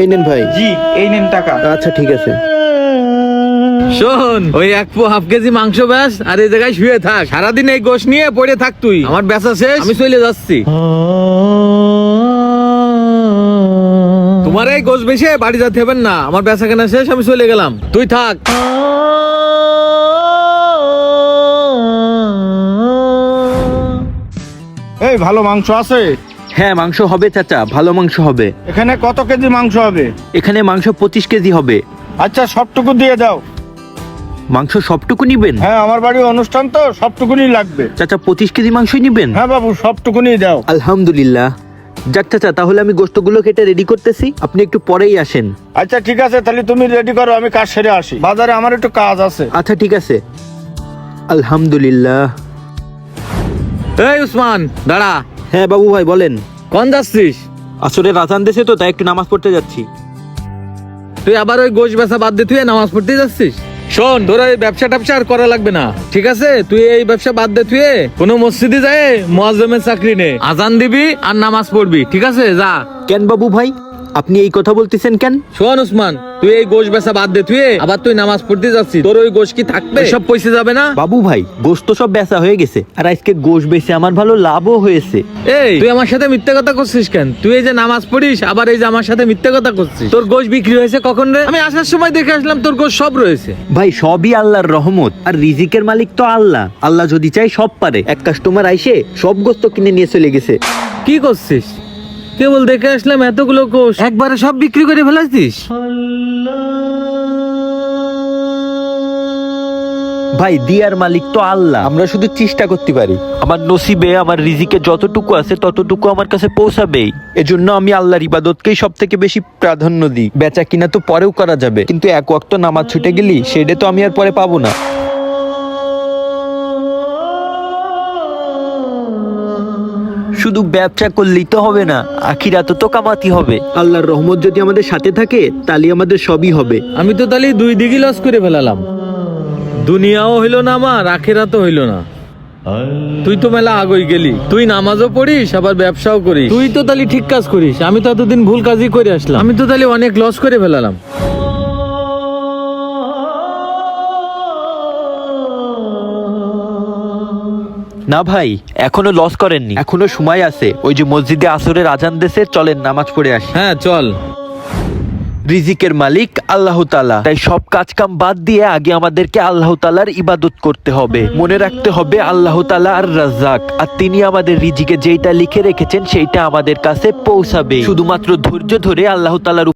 এই নেন ভাই। জি, এই নেন টাকা। আচ্ছা ঠিক আছে। শোন, ওই 1 পো হাফ কেজি মাংস ব্যাস, আর এই জায়গায় শুয়ে থাক। সারাদিন এই গোশ নিয়ে পড়ে থাক তুই। আমার বেচা শেষ, আমি চলে যাচ্ছি। তোমার এই গোশ বেশে বাড়ি যেতে হবে না, আমার বেচা কেনা শেষ, আমি চলে গেলাম, তুই থাক। এই ভালো মাংস আছে? হ্যাঁ মাংস হবে চাচা, ভালো মাংস হবে। এখানে কত কেজি মাংস হবে? এখানে মাংস 25 কেজি হবে। আচ্ছা, সবটুকু দিয়ে দাও। মাংস সবটুকু নিবেন? হ্যাঁ, আমার বাড়ি অনুষ্ঠান তো, সবটুকুনি লাগবে। চাচা 25 কেজি মাংসই নিবেন? হ্যাঁ বাবু, সবটুকুনি দাও। আলহামদুলিল্লাহ। যাক চাচা, তাহলে আমি গোশতগুলো কেটে রেডি করতেছি, আপনি একটু পরেই আসেন। আচ্ছা ঠিক আছে, তাহলে তুমি রেডি করো, আমি কাজ সেরে আসি। বাজারে আমার একটু কাজ আছে। আচ্ছা ঠিক আছে। আলহামদুলিল্লাহ। এই উসমান, দাঁড়া। হ্যাঁ বাবু ভাই বলেন। কোন যাচ্ছিস? আসলে রাজান দেশে তো, তাই একটু নামাজ পড়তে যাচ্ছি। তুই আবার ওই গোশ বেচা বাদ দিয়ে তুই নামাজ পড়তে যাচ্ছিস? শোন, তোর এই ব্যবসা ট্যাবসা আর করা লাগবে না, ঠিক আছে? তুই এই ব্যবসা বাদ দে, তুই কোনো মসজিদে যায় মুয়াজ্জিমের চাকরি নে, আজান দিবি আর নামাজ পড়বি, ঠিক আছে? যা। কেন বাবু ভাই, আপনি এই কথা বলতেছেন কেন? শোন উসমান, তুই এই গোশ বেচা বাদ দে, তুই আবার তুই নামাজ পড়তে যাচ্ছিস, তোর ওই গোশ কি থাকবে? সব পয়সা যাবে না? বাবু ভাই, গোশত সব বেচা হয়ে গেছে, আর আজকে গোশ বেচে আমার ভালো লাভও হয়েছে। এই তুই আমার সাথে মিথ্যা কথা করছিস কেন? তুই এই যে নামাজ পড়িস, আবার এই যে আমার সাথে মিথ্যা কথা করছিস। তোর গোশ বিক্রি হয়েছে কখন রে? আমি আসার সময় দেখে আসলাম তোর গোশ সব রয়েছে। ভাই সবই আল্লাহর রহমত, আর রিজিকের মালিক তো আল্লাহ। আল্লাহ যদি চাই সব পারে। এক কাস্টমার আইসে সব গোশত কিনে নিয়ে চলে গেছে। কি করছিস? কেবল দেখে আসলাম, এতগুলো কোষ একবারে সব বিক্রি করে ফেলাছিস? ভাই দিয়ার মালিক তো আল্লাহ, আমরা শুধু চেষ্টা করতে পারি। আমার নসিবে, আমার রিজিকে যতটুকু আছে ততটুকু আমার কাছে পৌঁছাবেই। এজন্য আমি আল্লাহর ইবাদতকেই সব থেকে বেশি প্রাধান্য দিই। বেচা কিনা তো পরেও করা যাবে, কিন্তু এক ওয়াক্ত নামাজ ছুটে গেলি সেটা তো আমি আর পরে পাবো না। শুধু ব্যবসা করলেই তো হবে না, আখিরাত তো কামাতি হবে। আল্লাহর রহমত যদি আমাদের সাথে থাকে তাহলে আমাদের সবই হবে। আমি তো তাহলে দুই দিকে লস করে ফেলালাম, দুনিয়াও হইলো না আমার, আখিরাতও হইলো না। তুই তো মেলা আগই গেলি, তুই নামাজও পড়িস আবার ব্যবসাও করিস, তুই তো তাহলে ঠিক কাজ করিস। আমি তো এতদিন ভুল কাজই করে আসলাম, আমি তো তাহলে অনেক লস করে ফেলালাম। না ভাই, এখনো লস করেননি, এখনো সময় আছে। ওই যে মসজিদে আসরের আজান দেশে, চলেন নামাজ পড়ে আসি। হ্যাঁ চল। রিজিকের মালিক আল্লাহ তাআলা, তাই সব কাজ কাম বাদ দিয়ে আগে আমাদেরকে আল্লাহ তাআলার ইবাদত করতে হবে। মনে রাখতে হবে আল্লাহ তাআলা আর রাজ্জাক, আর তিনি আমাদের রিজিকে যেইটা লিখে রেখেছেন সেইটা আমাদের কাছে পৌঁছাবে। শুধুমাত্র ধৈর্য ধরে আল্লাহ তাআলার